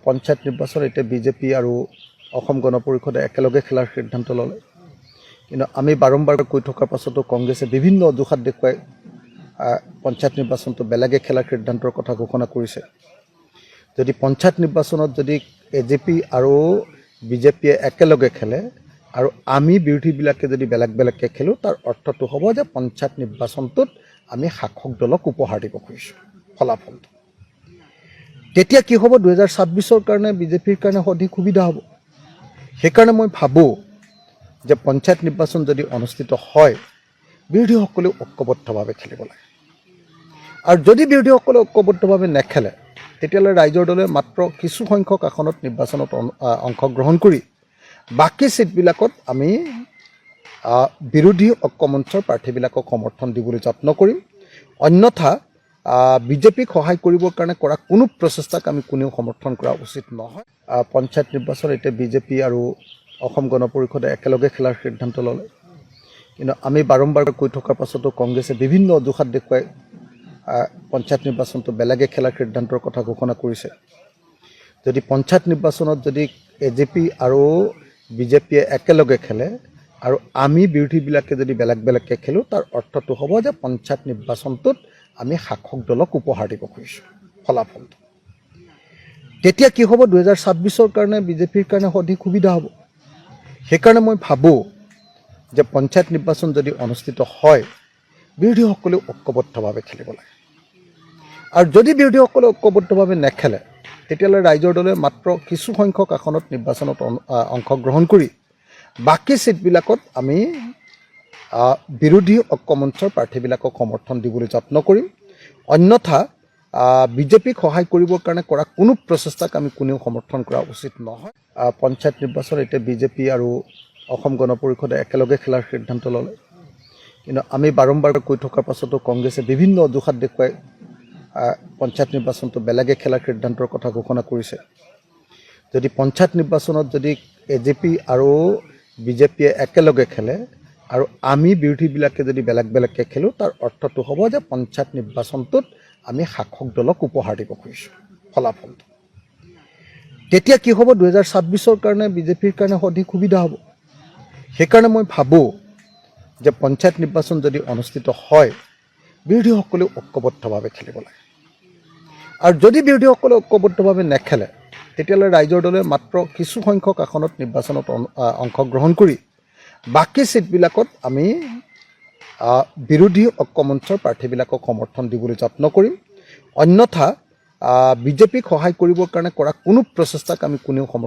পঞ্চায়ত নিৰ্বাচন এতিয়া বিজেপি আৰু অসম গণ পৰিষদে একেলগে খেলাৰ সিদ্ধান্ত ল'লে। কিন্তু আমি বাৰম্বাৰ কৈ থকাৰ পাছতো কংগ্ৰেছে বিভিন্ন অজুহাত দেখুৱাই পঞ্চায়ত নিৰ্বাচনটো বেলেগে খেলাৰ সিদ্ধান্তৰ কথা ঘোষণা কৰিছে। যদি পঞ্চায়ত নিৰ্বাচনত যদি এজেপি আৰু বিজেপিয়ে একেলগে খেলে আৰু আমি বিৰোধীবিলাকে যদি বেলেগ বেলেগকৈ খেলোঁ, তাৰ অৰ্থটো হ'ব যে পঞ্চায়ত নিৰ্বাচনটোত আমি শাসক দলক উপহাৰ দিব খুজিছোঁ ফলাফলটো। তেতিয়া কি হ'ব, 2026 কাৰণে বিজেপিৰ কাৰণে অধিক সুবিধা হ'ব। সেইকাৰণে মই ভাবোঁ যে পঞ্চায়ত নিৰ্বাচন যদি অনুষ্ঠিত হয়, বিৰোধীসকলেও ঐক্যবদ্ধভাৱে খেলিব লাগে। আৰু যদি বিৰোধীসকলে ঐক্যবদ্ধভাৱে নেখেলে, তেতিয়াহ'লে ৰাইজৰ দলে মাত্ৰ কিছু সংখ্যক আসনত নিৰ্বাচনত অংশগ্ৰহণ কৰি বাকী ছিটবিলাকত আমি বিৰোধী ঐক্যমঞ্চৰ প্ৰাৰ্থীবিলাকক সমৰ্থন দিবলৈ যত্ন কৰিম। অন্যথা বিজেপিক সহায় কৰিবৰ কাৰণে কৰা কোনো প্ৰচেষ্টাক আমি কোনেও সমৰ্থন কৰা উচিত নহয়। পঞ্চায়ত নিৰ্বাচন এতিয়া বিজেপি আৰু অসম গণ পৰিষদে একেলগে খেলাৰ সিদ্ধান্ত ল'লে। কিন্তু আমি বাৰম্বাৰ কৈ থকাৰ পাছতো কংগ্ৰেছে বিভিন্ন অজুহাত দেখুৱাই পঞ্চায়ত নিৰ্বাচনটো বেলেগে খেলাৰ সিদ্ধান্তৰ কথা ঘোষণা কৰিছে। যদি পঞ্চায়ত নিৰ্বাচনত যদি এজেপি আৰু বিজেপিয়ে একেলগে খেলে আৰু আমি বিৰোধীবিলাকে যদি বেলেগ বেলেগকৈ খেলোঁ, তাৰ অৰ্থটো হ'ব যে পঞ্চায়ত নিৰ্বাচনটোত আমি শাসক দলক উপহাৰ দিব খুজিছোঁ ফলাফলটো। তেতিয়া কি হ'ব, 2026 কাৰণে বিজেপিৰ কাৰণে অধিক সুবিধা হ'ব। সেইকাৰণে মই ভাবোঁ যে পঞ্চায়ত নিৰ্বাচন যদি অনুষ্ঠিত হয়, বিৰোধীসকলেও ঐক্যবদ্ধভাৱে খেলিব লাগে। আৰু যদি বিৰোধীসকলে ঐক্যবদ্ধভাৱে নেখেলে, তেতিয়াহ'লে ৰাইজৰ দলে মাত্ৰ কিছু সংখ্যক আসনত নিৰ্বাচনত অংশগ্ৰহণ কৰি বাকী ছিটবিলাকত আমি বিৰোধী ঐক্যমঞ্চৰ প্ৰাৰ্থীবিলাকক সমৰ্থন দিবলৈ যত্ন কৰিম। অন্যথা বিজেপিক সহায় কৰিবৰ কাৰণে কৰা কোনো প্ৰচেষ্টাক আমি কোনেও সমৰ্থন কৰা উচিত নহয়। পঞ্চায়ত নিৰ্বাচন এতিয়া বিজেপি আৰু অসম গণ পৰিষদে একেলগে খেলাৰ সিদ্ধান্ত ল'লে। কিন্তু আমি বাৰম্বাৰ কৈ থকাৰ পাছতো কংগ্ৰেছে বিভিন্ন অজুহাত দেখুৱাই পঞ্চায়ত নিৰ্বাচনটো বেলেগে খেলাৰ সিদ্ধান্তৰ কথা ঘোষণা কৰিছে। যদি পঞ্চায়ত নিৰ্বাচনত যদি এজেপি আৰু বিজেপিয়ে একেলগে খেলে আৰু আমি বিৰোধীবিলাকে যদি বেলেগ বেলেগকৈ খেলোঁ, তাৰ অৰ্থটো হ'ব যে পঞ্চায়ত নিৰ্বাচনটোত আমি শাসক দলক উপহাৰ দিব খুজিছোঁ ফলাফলটো। তেতিয়া কি হ'ব, 2026 কাৰণে বিজেপিৰ কাৰণে অধিক সুবিধা হ'ব। সেইকাৰণে মই ভাবোঁ যে পঞ্চায়ত নিৰ্বাচন যদি অনুষ্ঠিত হয়, বিৰোধীসকলেও ঐক্যবদ্ধভাৱে খেলিব লাগে। আৰু যদি বিৰোধীসকলে ঐক্যবদ্ধভাৱে নেখেলে, তেতিয়াহ'লে ৰাইজৰ দলে মাত্ৰ কিছু সংখ্যক আসনত নিৰ্বাচনত অংশগ্ৰহণ কৰি বাকী ছিটবিলাকত আমি বিৰোধী ঐক্যমঞ্চৰ প্ৰাৰ্থীবিলাকক সমৰ্থন দিবলৈ যত্ন কৰিম। অন্যথা বিজেপিক সহায় কৰিবৰ কাৰণে কৰা কোনো প্ৰচেষ্টাক আমি কোনেও